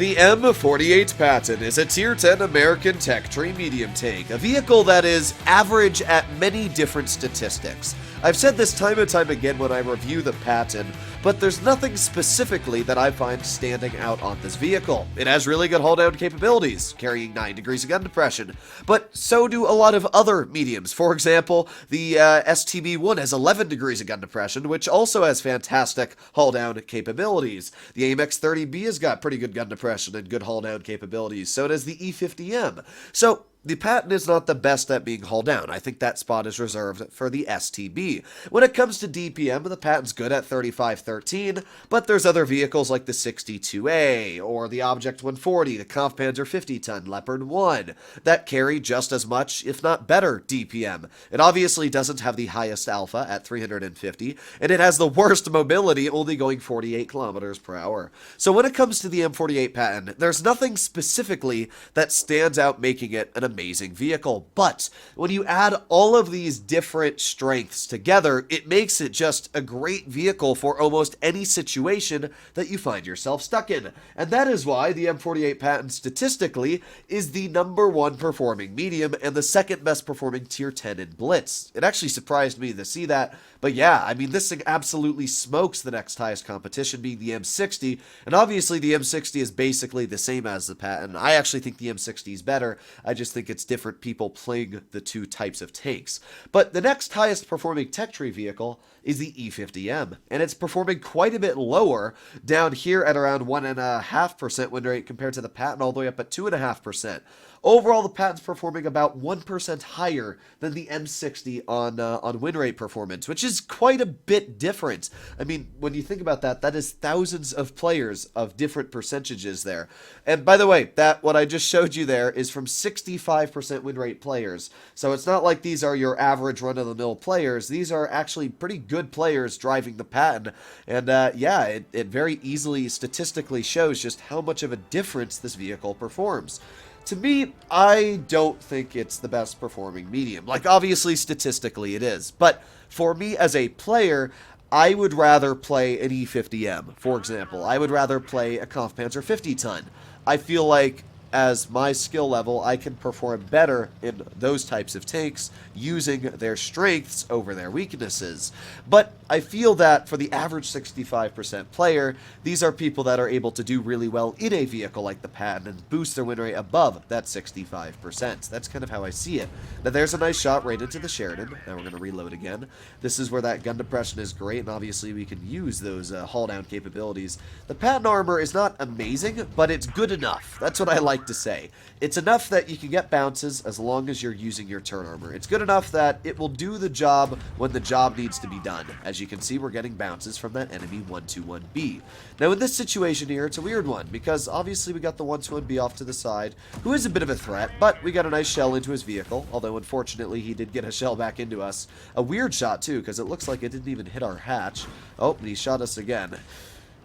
The M48 Patton is a Tier 10 American tech tree medium tank, a vehicle that is average at many different statistics. I've said this time and time again when I review the Patton, but there's nothing specifically that I find standing out on this vehicle. It has really good hull-down capabilities, carrying 9 degrees of gun depression, but so do a lot of other mediums. For example, the STB-1 has 11 degrees of gun depression, which also has fantastic hull-down capabilities. The AMX-30B has got pretty good gun depression and good hull-down capabilities, so does the E50M. So the Patton is not the best at being hull down. I think that spot is reserved for the STB. When it comes to DPM, the Patton's good at 3513, but there's other vehicles like the 62A, or the Object 140, the Kampfpanzer 50-ton Leopard 1, that carry just as much, if not better, DPM. It obviously doesn't have the highest alpha at 350, and it has the worst mobility, only going 48 kilometers per hour. So when it comes to the M48 Patton, there's nothing specifically that stands out making it an amazing vehicle, but when you add all of these different strengths together, it makes it just a great vehicle for almost any situation that you find yourself stuck in. And that is why the M48 Patton statistically is the #1 performing medium and the second best performing Tier 10 in Blitz. It actually surprised me to see that, but yeah, I mean, this thing absolutely smokes the next highest competition, being the M60, and obviously the M60 is basically the same as the Patton. I actually think the M60 is better. I just think it's different people playing the two types of tanks. But the next highest performing tech tree vehicle is the E50M, and it's performing quite a bit lower, down here at around 1.5% win rate compared to the Patton all the way up at 2.5%. Overall, the Patton's performing about 1% higher than the M60 on win rate performance, which is quite a bit different. I mean, when you think about that, that is thousands of players of different percentages there. And by the way, what I just showed you there is from 65% win rate players. So it's not like these are your average run-of-the-mill players. These are actually pretty good players driving the Patton. And yeah, it very easily statistically shows just how much of a difference this vehicle performs. To me, I don't think it's the best performing medium. Like, obviously, statistically it is. But for me as a player, I would rather play an E50M, for example. I would rather play a Kampfpanzer 50-ton. I feel like, as my skill level, I can perform better in those types of tanks using their strengths over their weaknesses. But I feel that for the average 65% player, these are people that are able to do really well in a vehicle like the Patton and boost their win rate above that 65%. That's kind of how I see it. Now there's a nice shot right into the Sheridan. Now we're going to reload again. This is where that gun depression is great, and obviously we can use those hull down capabilities. The Patton armor is not amazing, but it's good enough. That's what I like to say. It's enough that you can get bounces as long as you're using your turn armor. It's good enough that it will do the job when the job needs to be done. As you can see, we're getting bounces from that enemy 121B. Now in this situation here, it's a weird one, because obviously we got the 121B off to the side, who is a bit of a threat, but we got a nice shell into his vehicle, although unfortunately he did get a shell back into us. A weird shot too, because it looks like it didn't even hit our hatch. Oh, and he shot us again.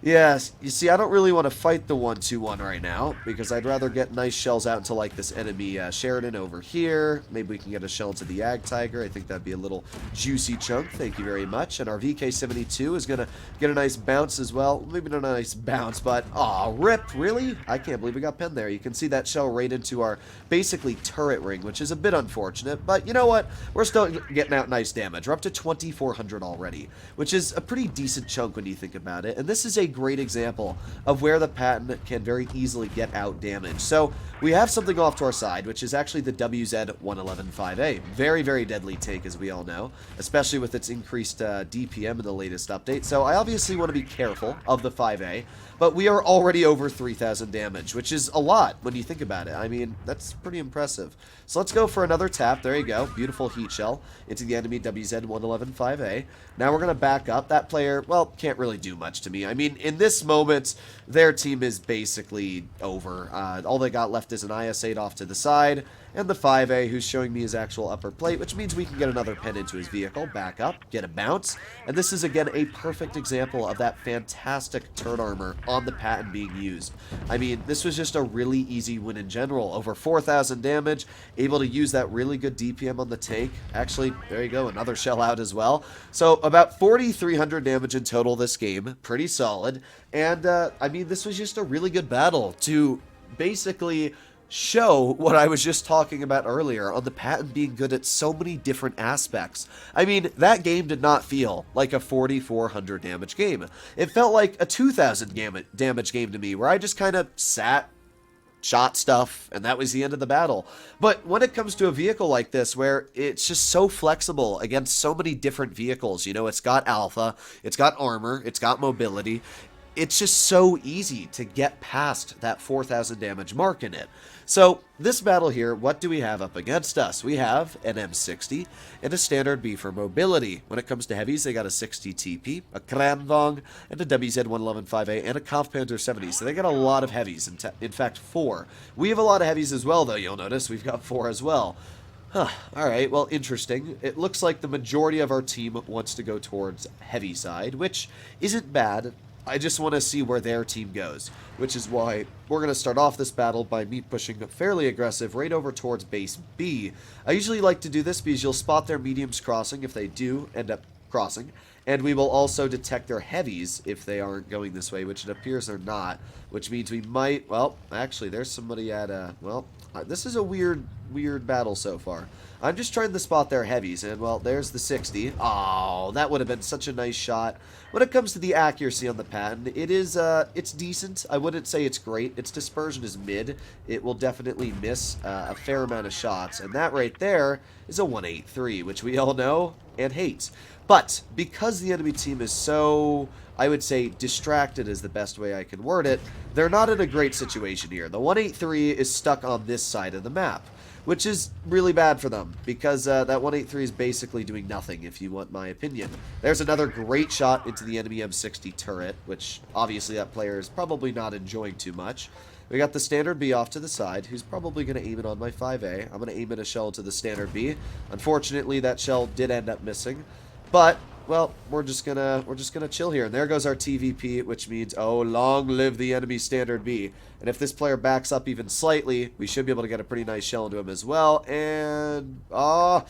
Yes, you see, I don't really want to fight the 121 right now, because I'd rather get nice shells out into, like, this enemy Sheridan over here. Maybe we can get a shell into the Ag Tiger. I think that'd be a little juicy chunk. Thank you very much. And our VK-72 is going to get a nice bounce as well. Maybe not a nice bounce, but, aw, rip, really? I can't believe we got pinned there. You can see that shell right into our, basically, turret ring, which is a bit unfortunate. But, you know what? We're still getting out nice damage. We're up to 2,400 already, which is a pretty decent chunk when you think about it. And this is a great example of where the Patton can very easily get out damage. So we have something off to our side, which is actually the WZ-111-5A. Very, very deadly tank, as we all know, especially with its increased DPM in the latest update. So I obviously want to be careful of the 5A, but we are already over 3,000 damage, which is a lot when you think about it. I mean, that's pretty impressive. So let's go for another tap. There you go. Beautiful heat shell into the enemy WZ-111-5A. Now we're going to back up. That player, well, can't really do much to me. I mean, in this moment, their team is basically over. All they got left is an IS-8 off to the side, and the 5A who's showing me his actual upper plate, which means we can get another pen into his vehicle, back up, get a bounce, and this is again a perfect example of that fantastic turret armor on the Patton being used. I mean, this was just a really easy win in general. Over 4,000 damage, able to use that really good DPM on the tank. Actually, there you go, another shell out as well. So about 4,300 damage in total this game, pretty solid. And I mean, this was just a really good battle to basically show what I was just talking about earlier on the Patton being good at so many different aspects. I mean, that game did not feel like a 4,400 damage game. It felt like a 2,000 damage game to me, where I just kind of sat, shot stuff, and that was the end of the battle. But when it comes to a vehicle like this, where it's just so flexible against so many different vehicles, you know, it's got alpha, it's got armor, it's got mobility, it's just so easy to get past that 4,000 damage mark in it. So this battle here, what do we have up against us? We have an M60 and a standard B for mobility. When it comes to heavies, they got a 60 TP, a Kranvong, and a WZ-111-5A, and a Kampfpanzer 70. So they got a lot of heavies, in fact 4. We have a lot of heavies as well, though, you'll notice. We've got 4 as well. Alright, well, interesting. It looks like the majority of our team wants to go towards heavy side, which isn't bad. I just want to see where their team goes, which is why we're going to start off this battle by me pushing fairly aggressive right over towards base B. I usually like to do this because you'll spot their mediums crossing if they do end up crossing, and we will also detect their heavies if they aren't going this way, which it appears they're not, which means we might, well, actually, there's somebody at, well, this is a weird battle so far. I'm just trying to spot their heavies, and, well, there's the 60. Oh, that would have been such a nice shot. When it comes to the accuracy on the Patton, it is, it's decent. I wouldn't say it's great. Its dispersion is mid. It will definitely miss a fair amount of shots, and that right there is a 183, which we all know and hate. But because the enemy team is so, I would say, distracted is the best way I can word it, they're not in a great situation here. The 183 is stuck on this side of the map, which is really bad for them, because that 183 is basically doing nothing, if you want my opinion. There's another great shot into the enemy M60 turret, which obviously that player is probably not enjoying too much. We got the standard B off to the side, who's probably going to aim it on my 5A. I'm going to aim at a shell to the standard B. Unfortunately, that shell did end up missing, but well, we're just gonna chill here. And there goes our TVP, which means, oh, long live the enemy standard B. And if this player backs up even slightly, we should be able to get a pretty nice shell into him as well. And oh,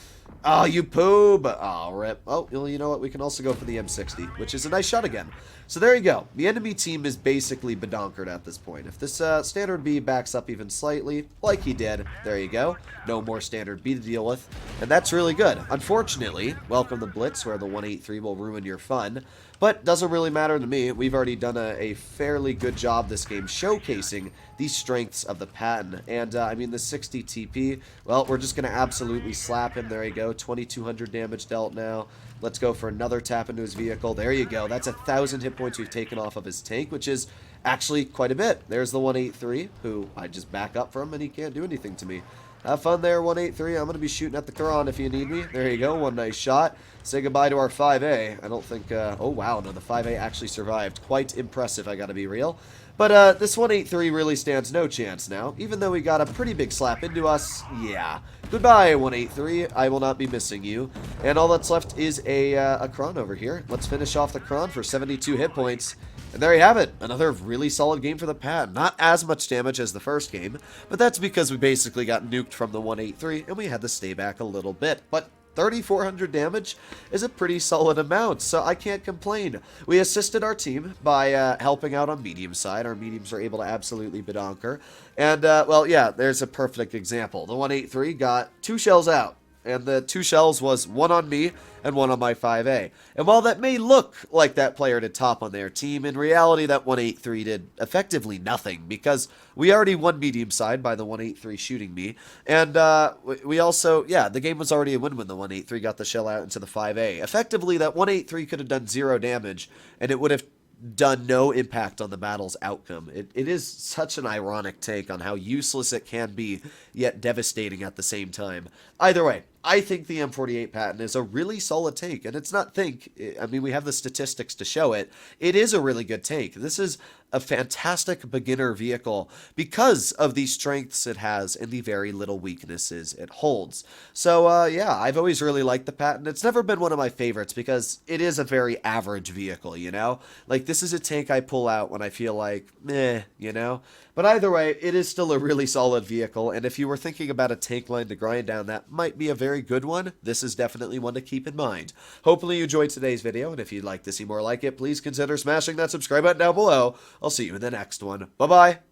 you poob. Oh, rip. Oh, well, you know what? We can also go for the M60, which is a nice shot again. So there you go. The enemy team is basically bedonkered at this point. If this standard B backs up even slightly, like he did, there you go. No more standard B to deal with. And that's really good. Unfortunately, welcome to Blitz, where the 183 will ruin your fun. But doesn't really matter to me. We've already done a fairly good job this game showcasing the strengths of the Patton. And, I mean, the 60 TP, well, we're just going to absolutely slap him. There you go. 2,200 damage dealt now. Let's go for another tap into his vehicle. There you go. That's 1,000 hit points we've taken off of his tank, which is actually quite a bit. There's the 183, who I just back up from, and he can't do anything to me. Have fun there, 183. I'm going to be shooting at the Quran if you need me. There you go. One nice shot. Say goodbye to our 5A. I don't think... oh, wow. No, the 5A actually survived. Quite impressive, I got to be real. But this 183 really stands no chance now. Even though we got a pretty big slap into us, yeah. Goodbye, 183. I will not be missing you. And all that's left is a Kron over here. Let's finish off the Kron for 72 hit points. And there you have it. Another really solid game for the Patton. Not as much damage as the first game, but that's because we basically got nuked from the 183 and we had to stay back a little bit. But 3,400 damage is a pretty solid amount, so I can't complain. We assisted our team by helping out on medium side. Our mediums are able to absolutely bedonker. And, well, yeah, there's a perfect example. The 183 got 2 shells out. And the 2 shells was one on me and one on my 5A. And while that may look like that player did top on their team, in reality that 183 did effectively nothing, because we already won medium side by the 183 shooting me. And we also, yeah, the game was already a win when the 183 got the shell out into the 5A. Effectively, that 183 could have done 0 damage, and it would have done no impact on the battle's outcome. It is such an ironic take on how useless it can be, yet devastating at the same time. Either way, I think the M48 Patton is a really solid tank, and it's not I mean, we have the statistics to show it. It is a really good tank. This is a fantastic beginner vehicle because of the strengths it has and the very little weaknesses it holds. So, yeah, I've always really liked the Patton. It's never been one of my favorites because it is a very average vehicle, you know? Like, this is a tank I pull out when I feel like, meh, you know? But either way, it is still a really solid vehicle, and if you were thinking about a tank line to grind down that might be a very good one, this is definitely one to keep in mind. Hopefully you enjoyed today's video, and if you'd like to see more like it, please consider smashing that subscribe button down below. I'll see you in the next one. Bye-bye!